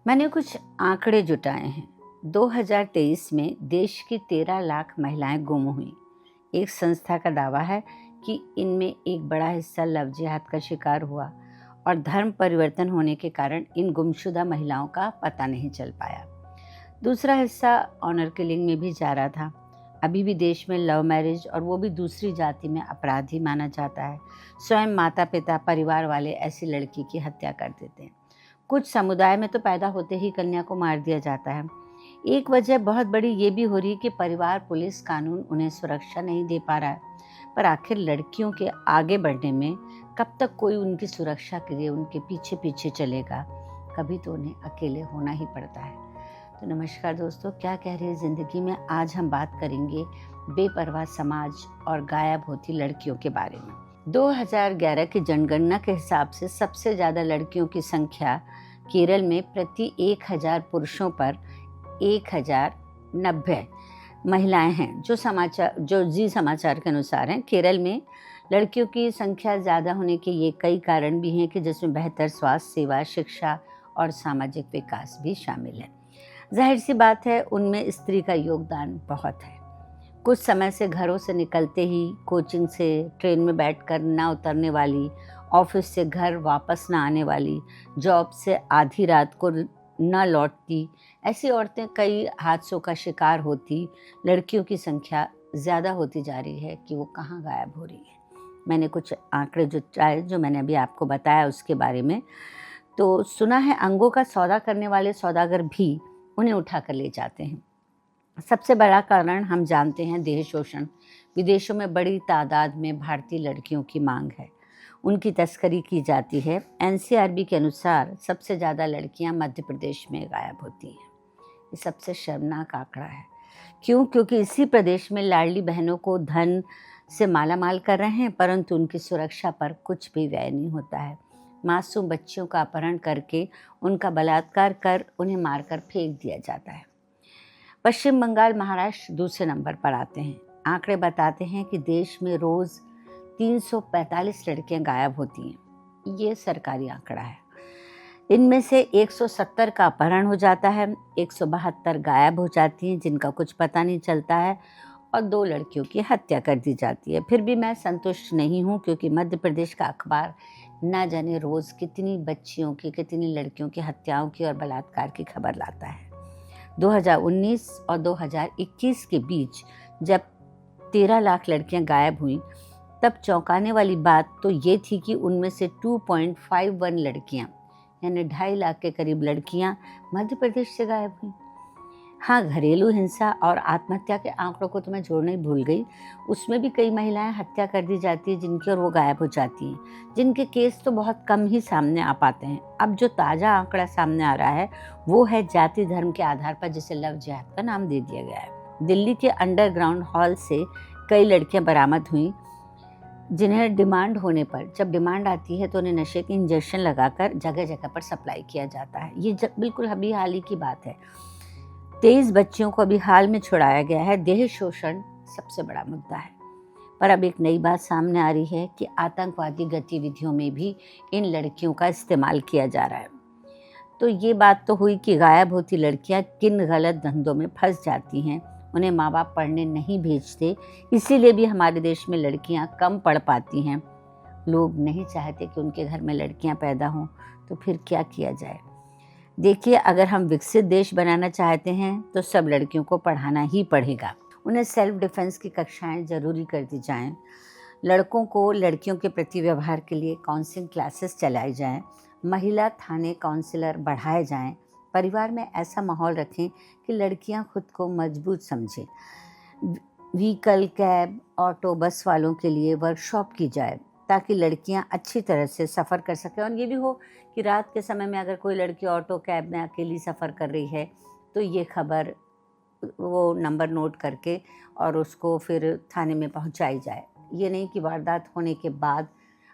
मैंने कुछ आंकड़े जुटाए हैं। 2023 में देश की 13 लाख महिलाएं गुम हुई। एक संस्था का दावा है कि इनमें एक बड़ा हिस्सा लव जिहाद का शिकार हुआ और धर्म परिवर्तन होने के कारण इन गुमशुदा महिलाओं का पता नहीं चल पाया। दूसरा हिस्सा ऑनर किलिंग में भी जा रहा था। अभी भी देश में लव मैरिज और वो भी दूसरी जाति में अपराध ही माना जाता है। स्वयं माता पिता परिवार वाले ऐसी लड़की की हत्या कर देते हैं। कुछ समुदाय में तो पैदा होते ही कन्या को मार दिया जाता है। एक वजह बहुत बड़ी ये भी हो रही है कि परिवार, पुलिस, कानून उन्हें सुरक्षा नहीं दे पा रहा है। पर आखिर लड़कियों के आगे बढ़ने में कब तक कोई उनकी सुरक्षा के लिए उनके पीछे पीछे चलेगा? कभी तो उन्हें अकेले होना ही पड़ता है। तो नमस्कार दोस्तों, क्या कह रही है ज़िंदगी में आज हम बात करेंगे बेपरवाह समाज और गायब होती लड़कियों के बारे में। 2011 की जनगणना के हिसाब से सबसे ज़्यादा लड़कियों की संख्या केरल में प्रति 1000 पुरुषों पर 1090 महिलाएं हैं। जो जी समाचार के अनुसार हैं। केरल में लड़कियों की संख्या ज़्यादा होने के ये कई कारण भी हैं कि जिसमें बेहतर स्वास्थ्य सेवा, शिक्षा और सामाजिक विकास भी शामिल है। जाहिर सी बात है, उनमें स्त्री का योगदान बहुत है। कुछ समय से घरों से निकलते ही, कोचिंग से ट्रेन में बैठकर ना उतरने वाली, ऑफिस से घर वापस ना आने वाली, जॉब से आधी रात को न लौटती, ऐसी औरतें कई हादसों का शिकार होती। लड़कियों की संख्या ज़्यादा होती जा रही है कि वो कहाँ गायब हो रही है। मैंने कुछ आंकड़े जुटाए जो मैंने अभी आपको बताया उसके बारे में। तो सुना है अंगों का सौदा करने वाले सौदागर भी उन्हें उठा कर ले जाते हैं। सबसे बड़ा कारण हम जानते हैं देह शोषण। विदेशों में बड़ी तादाद में भारतीय लड़कियों की मांग है, उनकी तस्करी की जाती है। एनसीआरबी के अनुसार सबसे ज़्यादा लड़कियां मध्य प्रदेश में गायब होती हैं। ये सबसे शर्मनाक आंकड़ा है। क्यों? क्योंकि इसी प्रदेश में लाडली बहनों को धन से मालामाल कर रहे हैं, परंतु उनकी सुरक्षा पर कुछ भी व्यय नहीं होता है। मासूम बच्चियों का अपहरण करके उनका बलात्कार कर उन्हें मारकर फेंक दिया जाता है। पश्चिम बंगाल, महाराष्ट्र दूसरे नंबर पर आते हैं। आंकड़े बताते हैं कि देश में रोज़ 345 लड़कियां गायब होती हैं। ये सरकारी आंकड़ा है। इनमें से 170 का अपहरण हो जाता है, 172 गायब हो जाती हैं जिनका कुछ पता नहीं चलता है, और 2 लड़कियों की हत्या कर दी जाती है। फिर भी मैं संतुष्ट नहीं हूँ, क्योंकि मध्य प्रदेश का अखबार ना जाने रोज़ कितनी बच्चियों की, कितनी लड़कियों की हत्याओं की और बलात्कार की खबर लाता है। 2019 और 2021 के बीच जब 13 लाख लड़कियां गायब हुईं, तब चौंकाने वाली बात तो ये थी कि उनमें से 2.51 लड़कियां, यानी 2.5 लाख के करीब लड़कियां मध्य प्रदेश से गायब हुईं। हाँ, घरेलू हिंसा और आत्महत्या के आंकड़ों को तो मैं जोड़ना ही भूल गई। उसमें भी कई महिलाएं हत्या कर दी जाती है जिनकी, और वो गायब हो जाती हैं, जिनके केस तो बहुत कम ही सामने आ पाते हैं। अब जो ताज़ा आंकड़ा सामने आ रहा है वो है जाति धर्म के आधार पर, जिसे लव जिहाद का नाम दे दिया गया है। दिल्ली के अंडरग्राउंड हॉल से कई लड़कियां बरामद हुई, जिन्हें डिमांड होने पर, जब डिमांड आती है तो उन्हें नशे के इंजेक्शन लगाकर जगह जगह पर सप्लाई किया जाता है। ये बिल्कुल अभी हाल ही की बात है। 23 बच्चियों को अभी हाल में छुड़ाया गया है। देह शोषण सबसे बड़ा मुद्दा है। पर अब एक नई बात सामने आ रही है कि आतंकवादी गतिविधियों में भी इन लड़कियों का इस्तेमाल किया जा रहा है। तो ये बात तो हुई कि गायब होती लड़कियां किन गलत धंधों में फंस जाती हैं। उन्हें माँ बाप पढ़ने नहीं भेजते, इसीलिए भी हमारे देश में लड़कियां कम पढ़ पाती हैं। लोग नहीं चाहते कि उनके घर में लड़कियां पैदा हों, तो फिर क्या किया जाए? देखिए, अगर हम विकसित देश बनाना चाहते हैं तो सब लड़कियों को पढ़ाना ही पड़ेगा। उन्हें सेल्फ डिफेंस की कक्षाएं ज़रूरी कर दी जाएं। लड़कों को लड़कियों के प्रति व्यवहार के लिए काउंसलिंग क्लासेस चलाई जाएं। महिला थाने काउंसलर बढ़ाए जाएं। परिवार में ऐसा माहौल रखें कि लड़कियां खुद को मजबूत समझें। व्हीकल, कैब, ऑटो, बस वालों के लिए वर्कशॉप की जाए, ताकि लड़कियां अच्छी तरह से सफ़र कर सकें। और ये भी हो कि रात के समय में अगर कोई लड़की ऑटो, कैब में अकेली सफ़र कर रही है तो ये खबर, वो नंबर नोट करके और उसको फिर थाने में पहुंचाई जाए। ये नहीं कि वारदात होने के बाद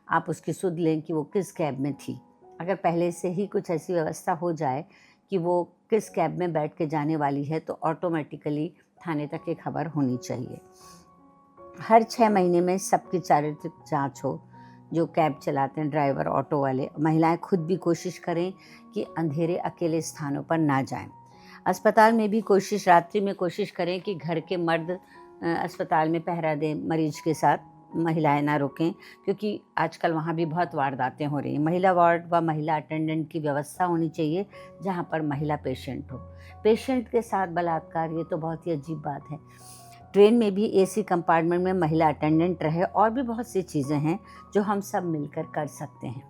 आप उसकी सुध लें कि वो किस कैब में थी। अगर पहले से ही कुछ ऐसी व्यवस्था हो जाए कि वो किस कैब में बैठ के जाने वाली है, तो ऑटोमेटिकली थाने तक ये खबर होनी चाहिए। हर 6 महीने में सबकी चारित्रिक जांच हो, जो कैब चलाते हैं, ड्राइवर, ऑटो वाले, महिलाएं खुद भी कोशिश करें कि अंधेरे अकेले स्थानों पर ना जाएं। अस्पताल में भी रात्रि में कोशिश करें कि घर के मर्द अस्पताल में पहरा दें मरीज के साथ, महिलाएं ना रोकें, क्योंकि आजकल वहाँ भी बहुत वारदातें हो रही हैं। महिला वार्ड व महिला अटेंडेंट की व्यवस्था होनी चाहिए जहाँ पर महिला पेशेंट हो। पेशेंट के साथ बलात्कार, ये तो बहुत ही अजीब बात है। ट्रेन में भी एसी कंपार्टमेंट में महिला अटेंडेंट रहे, और भी बहुत सी चीज़ें हैं जो हम सब मिलकर कर सकते हैं।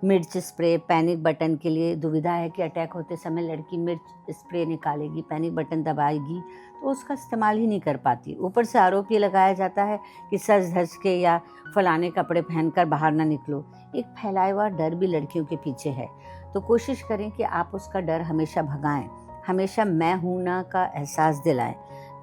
मिर्च स्प्रे, पैनिक बटन के लिए दुविधा है कि अटैक होते समय लड़की मिर्च स्प्रे निकालेगी, पैनिक बटन दबाएगी, तो उसका इस्तेमाल ही नहीं कर पाती। ऊपर से आरोप ये लगाया जाता है कि सज धज के या फलाने कपड़े पहनकर बाहर ना निकलो। एक फैलाया हुआ डर भी लड़कियों के पीछे है, तो कोशिश करें कि आप उसका डर हमेशा भगाएं, हमेशा मैं हूं ना का एहसास दिलाएं।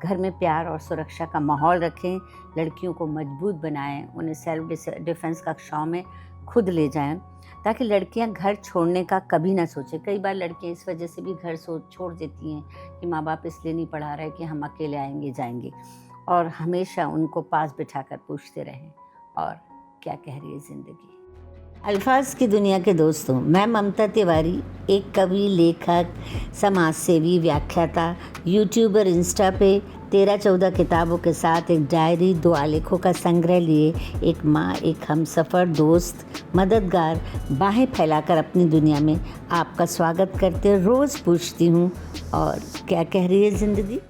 घर में प्यार और सुरक्षा का माहौल रखें, लड़कियों को मजबूत बनाएं, उन्हें सेल्फ डिफेंस कक्षाओं में खुद ले जाएं, ताकि लड़कियां घर छोड़ने का कभी ना सोचें। कई बार लड़कियां इस वजह से भी घर छोड़ देती हैं कि माँ बाप इसलिए नहीं पढ़ा रहे कि हम अकेले आएंगे जाएंगे, और हमेशा उनको पास बिठाकर पूछते रहें और क्या कह रही है ज़िंदगी। अल्फाज की दुनिया के दोस्तों, मैं ममता तिवारी, एक कवि, लेखक, समाज सेवी, व्याख्याता, यूट्यूबर, इंस्टा पे 13-14 किताबों के साथ एक डायरी, 2 आलेखों का संग्रह लिए एक माँ, एक हमसफ़र, दोस्त, मददगार, बाहें फैलाकर अपनी दुनिया में आपका स्वागत करते रोज़ पूछती हूँ और क्या कह रही है ज़िंदगी।